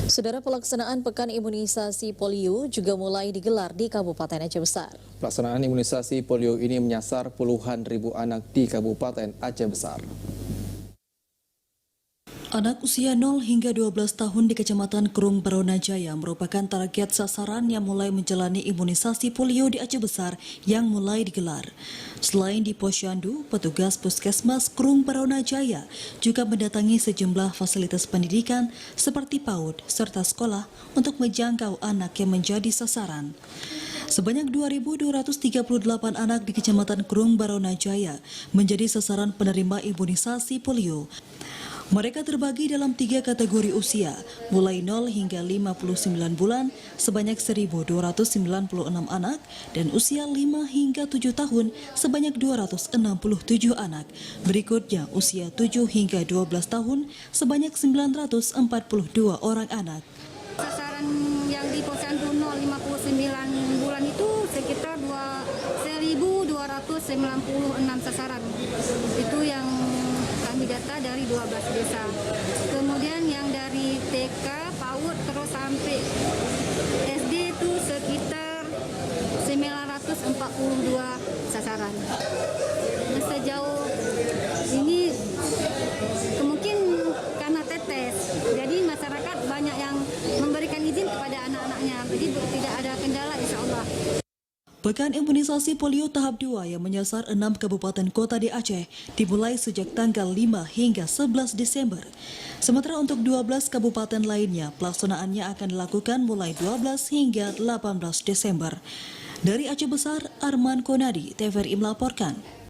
Saudara, pelaksanaan Pekan Imunisasi Polio juga mulai digelar di Kabupaten Aceh Besar. Pelaksanaan imunisasi polio ini menyasar puluhan ribu anak di Kabupaten Aceh Besar. Anak usia 0 hingga 12 tahun di Kecamatan Kerung Baronajaya merupakan target sasaran yang mulai menjalani imunisasi polio di Aceh Besar yang mulai digelar. Selain di Posyandu, petugas Puskesmas Kerung Baronajaya juga mendatangi sejumlah fasilitas pendidikan seperti PAUD serta sekolah untuk menjangkau anak yang menjadi sasaran. Sebanyak 2.238 anak di Kecamatan Kerung Baronajaya menjadi sasaran penerima imunisasi polio. Mereka terbagi dalam 3 kategori usia, mulai 0 hingga 59 bulan sebanyak 1.296 anak dan usia 5 hingga 7 tahun sebanyak 267 anak. Berikutnya usia 7 hingga 12 tahun sebanyak 942 orang anak. Sasaran yang di Posyandu 0-59 bulan itu sekitar 1.296 sasaran. Itu yang kami data dari 12 desa. Kemudian yang dari TK, PAUD, terus sampai SD itu sekitar 942 sasaran. Sejauh ini mungkin karena tetes, jadi masyarakat banyak yang memberikan izin kepada anak-anaknya, jadi tidak ada kendala insya Allah. Pekan imunisasi polio tahap 2 yang menyasar 6 kabupaten kota di Aceh dimulai sejak tanggal 5 hingga 11 Desember. Sementara untuk 12 kabupaten lainnya, pelaksanaannya akan dilakukan mulai 12 hingga 18 Desember. Dari Aceh Besar, Arman Konadi, TVRI melaporkan.